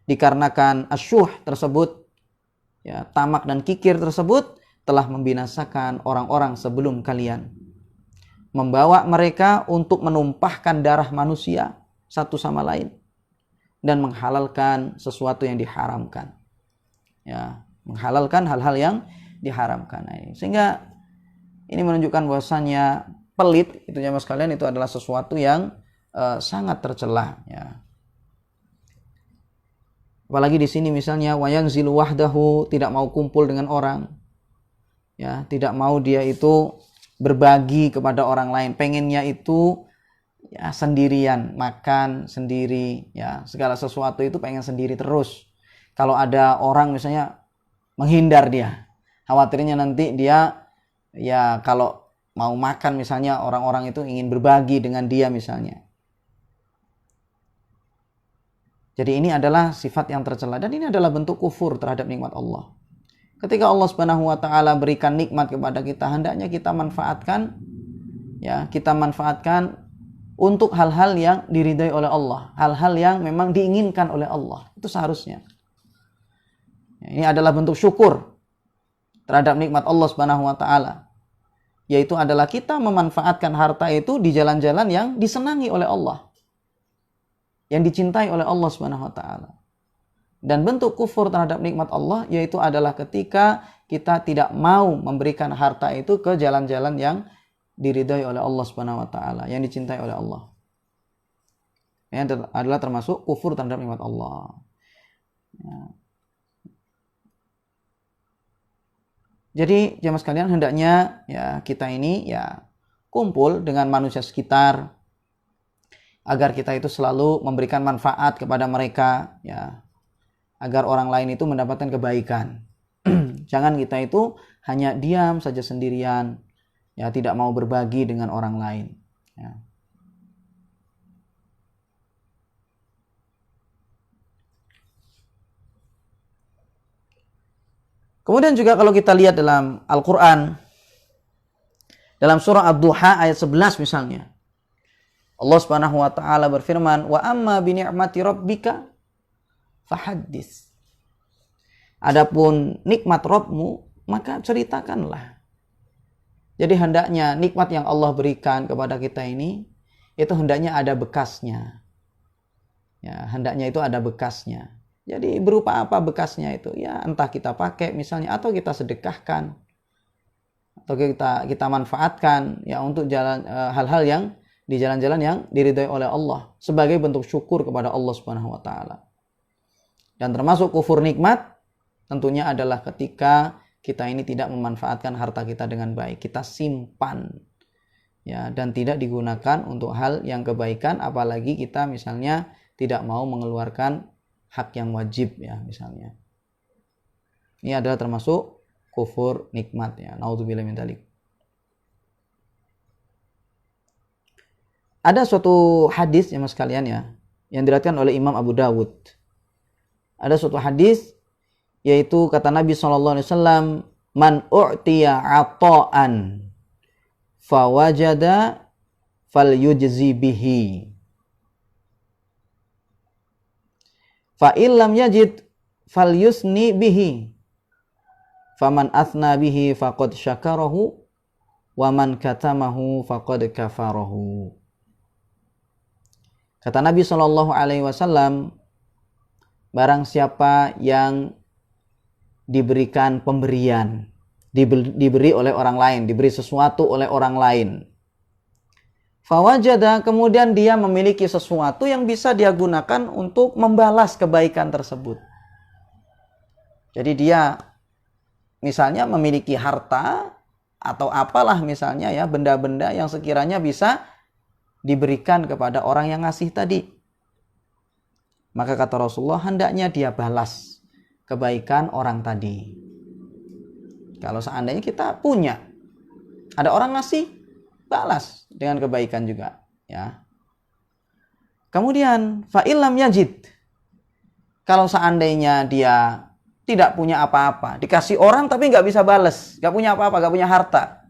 [SPEAKER 1] Dikarenakan asyuh tersebut, ya, tamak dan kikir tersebut telah membinasakan orang-orang sebelum kalian, membawa mereka untuk menumpahkan darah manusia satu sama lain dan menghalalkan sesuatu yang diharamkan, ya, menghalalkan hal-hal yang diharamkan. Sehingga ini menunjukkan bahwasannya pelit itu, jamaah sekalian, itu adalah sesuatu yang sangat tercela, ya. Apalagi di sini misalnya wayanzilu wahdahu, tidak mau kumpul dengan orang, ya, tidak mau dia itu berbagi kepada orang lain, pengennya itu, ya, sendirian, makan sendiri, ya, segala sesuatu itu pengen sendiri terus. Kalau ada orang misalnya menghindar dia, khawatirnya nanti dia, ya, kalau mau makan misalnya orang-orang itu ingin berbagi dengan dia misalnya. Jadi ini adalah sifat yang tercela, dan ini adalah bentuk kufur terhadap nikmat Allah. Ketika Allah Subhanahu wa taala berikan nikmat kepada kita, hendaknya kita manfaatkan, ya, kita manfaatkan untuk hal-hal yang diridai oleh Allah, hal-hal yang memang diinginkan oleh Allah. Itu seharusnya. Ini adalah bentuk syukur terhadap nikmat Allah Subhanahu wa taala, yaitu adalah kita memanfaatkan harta itu di jalan-jalan yang disenangi oleh Allah, yang dicintai oleh Allah Subhanahu wa taala. Dan bentuk kufur terhadap nikmat Allah yaitu adalah ketika kita tidak mau memberikan harta itu ke jalan-jalan yang diridai oleh Allah Subhanahu wa taala, yang dicintai oleh Allah. Ini adalah termasuk kufur terhadap nikmat Allah. Ya. Jadi jemaah sekalian, hendaknya, ya, kita ini, ya, kumpul dengan manusia sekitar agar kita itu selalu memberikan manfaat kepada mereka, ya, agar orang lain itu mendapatkan kebaikan. Jangan kita itu hanya diam saja sendirian, ya, tidak mau berbagi dengan orang lain, ya. Kemudian juga kalau kita lihat dalam Al-Quran, dalam surah Ad-Duha ayat 11 misalnya, Allah Subhanahu wa taala berfirman, "Wa amma bi ni'mati rabbika fahaddits." Adapun nikmat Rabbmu, maka ceritakanlah. Jadi hendaknya nikmat yang Allah berikan kepada kita ini, itu hendaknya ada bekasnya. Ya, hendaknya itu ada bekasnya. Jadi berupa apa bekasnya itu? Ya, entah kita pakai misalnya, atau kita sedekahkan. atau kita manfaatkan ya untuk jalan hal-hal yang di jalan-jalan yang diridhai oleh Allah sebagai bentuk syukur kepada Allah Subhanahu wa taala. Dan termasuk kufur nikmat tentunya adalah ketika kita ini tidak memanfaatkan harta kita dengan baik, kita simpan ya dan tidak digunakan untuk hal yang kebaikan, apalagi kita misalnya tidak mau mengeluarkan hak yang wajib ya misalnya. Ini adalah termasuk kufur nikmat ya. Naudzubillah min dzalik. Ada suatu hadis ya mas sekalian ya yang diriwayatkan oleh Imam Abu Dawud. Ada suatu hadis yaitu kata Nabi SAW, man u'tiya ata'an fawajada falyujzi bihi fa illam yajid falyusni bihi faman athna bihi faqad syakarahu wa man katamahu faqad kafarahu. Kata Nabi SAW, barang siapa yang diberikan pemberian, diberi oleh orang lain, diberi sesuatu oleh orang lain, fawajada, kemudian dia memiliki sesuatu yang bisa dia gunakan untuk membalas kebaikan tersebut. Jadi dia misalnya memiliki harta atau apalah misalnya ya, benda-benda yang sekiranya bisa diberikan kepada orang yang ngasih tadi. Maka kata Rasulullah, hendaknya dia balas kebaikan orang tadi. Kalau seandainya kita punya, ada orang ngasih, balas dengan kebaikan juga ya. Kemudian fa illam yajid, kalau seandainya dia tidak punya apa-apa, dikasih orang tapi nggak bisa balas, nggak punya apa-apa, nggak punya harta,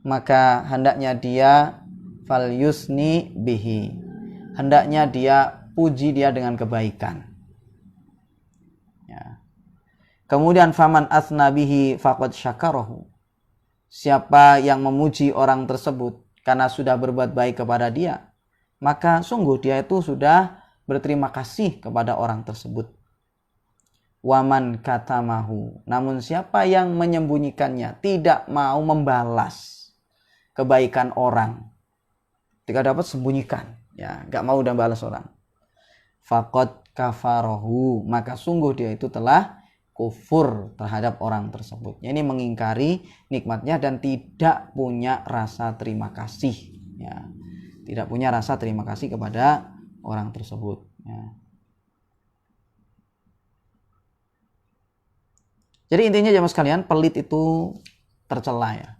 [SPEAKER 1] maka hendaknya dia fal yusni bihi, hendaknya dia puji dia dengan kebaikan ya. Kemudian faman asna bihi faqad syakarahu, siapa yang memuji orang tersebut karena sudah berbuat baik kepada dia, maka sungguh dia itu sudah berterima kasih kepada orang tersebut. Waman katamahu, namun siapa yang menyembunyikannya, tidak mau membalas kebaikan orang, ketika dapat sembunyikan ya, gak mau dan balas orang, faqad kafarahu, maka sungguh dia itu telah kufur terhadap orang tersebut. Ini mengingkari nikmatnya dan tidak punya rasa terima kasih ya. Tidak punya rasa terima kasih kepada orang tersebut ya. Jadi intinya jemaah sekalian, pelit itu tercela ya.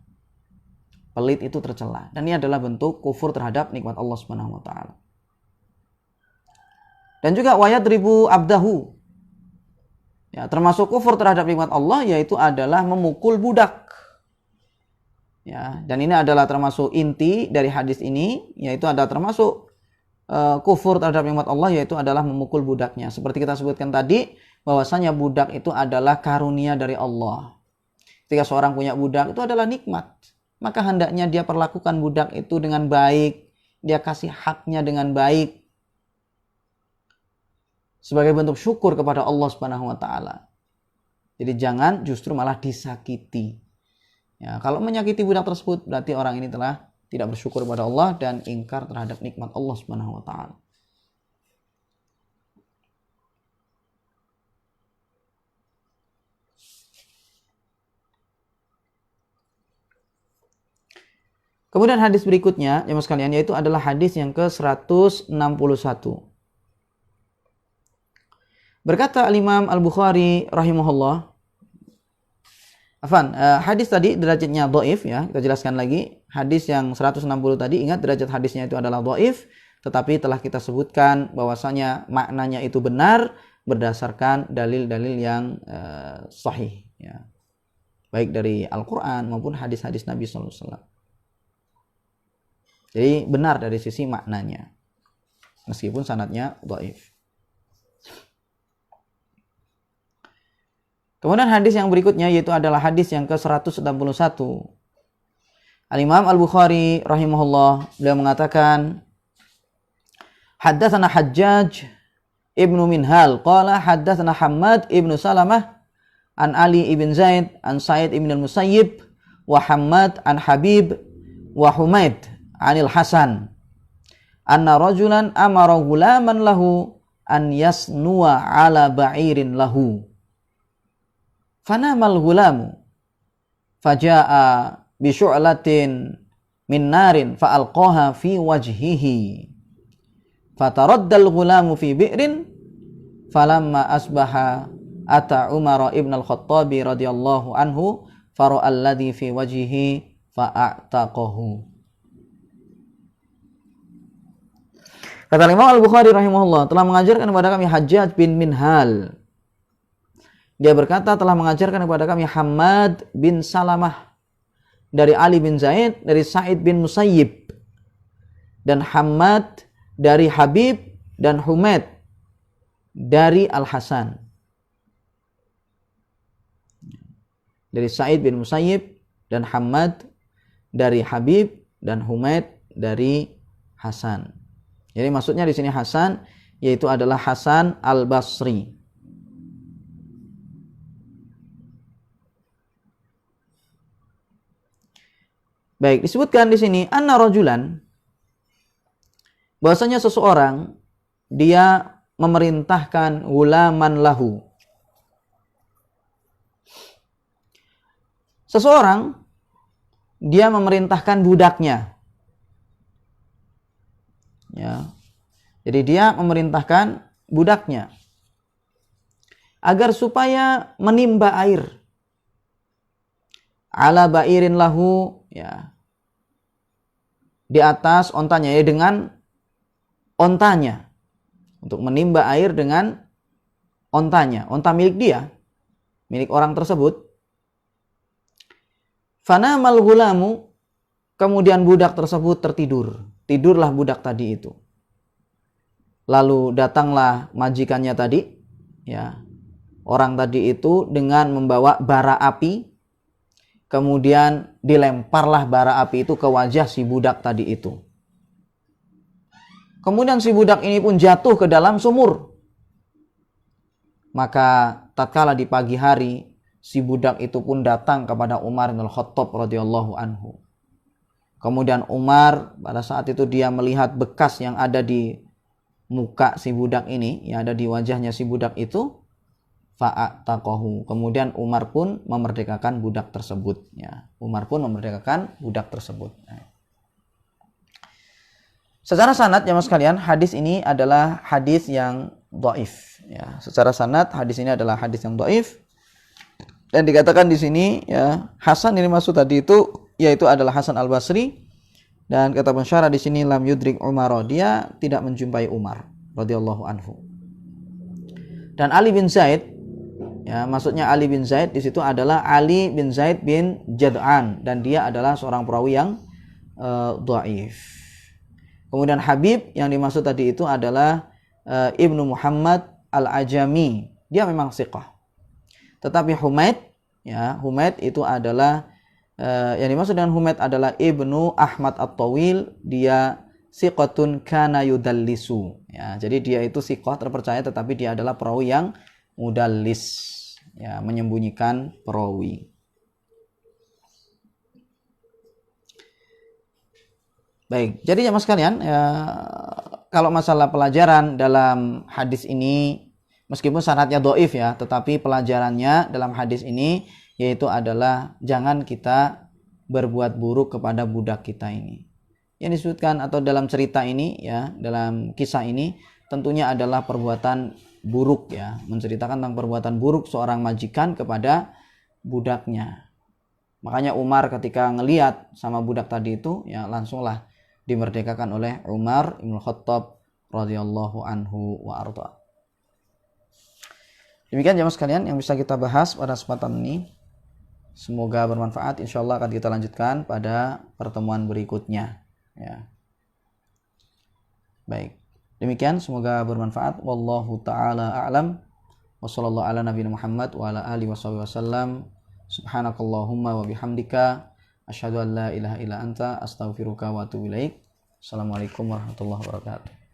[SPEAKER 1] Pelit itu tercela, dan ini adalah bentuk kufur terhadap nikmat Allah Subhanahu wa taala. Dan juga wayadribu abdahu. Ya, termasuk kufur terhadap nikmat Allah yaitu adalah memukul budak. Ya, dan ini adalah termasuk inti dari hadis ini, yaitu adalah termasuk kufur terhadap nikmat Allah yaitu adalah memukul budaknya. Seperti kita sebutkan tadi, bahwasanya budak itu adalah karunia dari Allah. Ketika seorang punya budak, itu adalah nikmat, maka hendaknya dia perlakukan budak itu dengan baik, dia kasih haknya dengan baik sebagai bentuk syukur kepada Allah Subhanahu wa taala. Jadi jangan justru malah disakiti. Ya, kalau menyakiti budak tersebut berarti orang ini telah tidak bersyukur kepada Allah dan ingkar terhadap nikmat Allah Subhanahu wa taala. Kemudian hadis berikutnya, jemaah sekalian, yaitu adalah hadis yang ke-161. Berkata Al-Imam Al-Bukhari rahimahullah, hadis tadi derajatnya dhaif ya, kita jelaskan lagi. Hadis yang 160 tadi, ingat derajat hadisnya itu adalah dhaif, tetapi telah kita sebutkan bahwasanya maknanya itu benar berdasarkan dalil-dalil yang sahih ya. Baik dari Al-Qur'an maupun hadis-hadis Nabi sallallahu alaihi wasallam. Jadi benar dari sisi maknanya, meskipun sanadnya dhaif. Kemudian hadis yang berikutnya yaitu adalah hadis yang ke-161. Al-Imam Al-Bukhari rahimahullah, beliau mengatakan, haddatsana Hajjaj ibnu Minhal qala haddatsana Hammad ibnu Salamah an Ali ibn Zaid an Sa'id ibn al-Musayyib wa Hammad an Habib wa Humaid anil Hasan anna rajulan amara gulaman lahu an yasnuwa ala ba'irin lahu fanamal gulamu faja'a bi syu'latin min narin fa'alqaha fi wajhihi fataraddal gulamu fi bi'rin falamma asbaha ata Umar ibn al-Khattabi radhiyallahu anhu fara alladhi fi wajhihi fa'ataqahu. Kata Imam Al-Bukhari rahimahullah, telah mengajarkan kepada kami Hajjaj bin Minhal. Dia berkata telah mengajarkan kepada kami Hammad bin Salamah dari Ali bin Zaid, dari Sa'id bin Musayyib, dan Hammad dari Habib dan Humaid dari Al-Hasan. Dari Sa'id bin Musayyib dan Hammad dari Habib dan Humaid dari Hasan. Jadi maksudnya di sini Hasan yaitu adalah Hasan Al-Basri. Baik, disebutkan di sini anna rajulan, bahwasanya seseorang dia memerintahkan gulaman lahu. Seseorang dia memerintahkan budaknya. Ya. Jadi dia memerintahkan budaknya agar supaya menimba air ala ba'irin lahu, ya, di atas ontanya, ya, dengan ontanya, untuk menimba air dengan ontanya, onta milik dia, milik orang tersebut. Fanamal gulamu, kemudian budak tersebut tertidur. Tidurlah budak tadi itu. Lalu datanglah majikannya tadi, ya, orang tadi itu dengan membawa bara api. Kemudian dilemparlah bara api itu ke wajah si budak tadi itu. Kemudian si budak ini pun jatuh ke dalam sumur. Maka tatkala di pagi hari, si budak itu pun datang kepada Umar bin Khattab radhiyallahu anhu. Kemudian Umar pada saat itu dia melihat bekas yang ada di muka si budak ini, yang ada di wajahnya si budak itu, fa'ataqahu. Kemudian Umar pun memerdekakan budak tersebut, ya. Umar pun memerdekakan budak tersebut. Secara sanad, jamaah sekalian, hadis ini adalah hadis yang dhaif, ya. Secara sanad hadis ini adalah hadis yang dhaif. Dan dikatakan di sini, ya, Hasan ini maksud tadi itu yaitu adalah Hasan Al-Basri, dan kata pensyarah di sini lam yudrik Umar, dia tidak menjumpai Umar radhiyallahu anhu. Dan Ali bin Zaid, ya, maksudnya Ali bin Zaid di situ adalah Ali bin Zaid bin Jad'an, dan dia adalah seorang perawi yang dhaif. Kemudian Habib yang dimaksud tadi itu adalah Ibnu Muhammad Al-Ajami, dia memang thiqah. Tetapi Humaid, ya, Humaid itu adalah yang dimaksud dengan Humaid adalah Ibnu Ahmad At-Tawil, dia thiqatun kana yudallisu, ya. Jadi dia itu thiqah, terpercaya, tetapi dia adalah perawi yang mudallis, ya, menyembunyikan perawi. Baik, jadi jamaah sekalian, ya, kalau masalah pelajaran dalam hadis ini, meskipun sanadnya dhaif, ya, tetapi pelajarannya dalam hadis ini yaitu adalah jangan kita berbuat buruk kepada budak kita ini. Yang disebutkan atau dalam cerita ini, ya, dalam kisah ini tentunya adalah perbuatan buruk, ya, menceritakan tentang perbuatan buruk seorang majikan kepada budaknya. Makanya Umar ketika ngelihat sama budak tadi itu, ya, langsunglah dimerdekakan oleh Umar bin Khattab radhiyallahu anhu wa arda. Demikian jamaah sekalian yang bisa kita bahas pada kesempatan ini. Semoga bermanfaat. Insyaallah akan kita lanjutkan pada pertemuan berikutnya, ya. Baik. Demikian, semoga bermanfaat. Wallahu taala a'lam. Wassallallahu ala nabiyina Muhammad wa ala alihi wasallam. Subhanakallahumma wa bihamdika asyhadu an la ilaha illa anta astaghfiruka wa atubu ilaik. Assalamualaikum warahmatullahi wabarakatuh.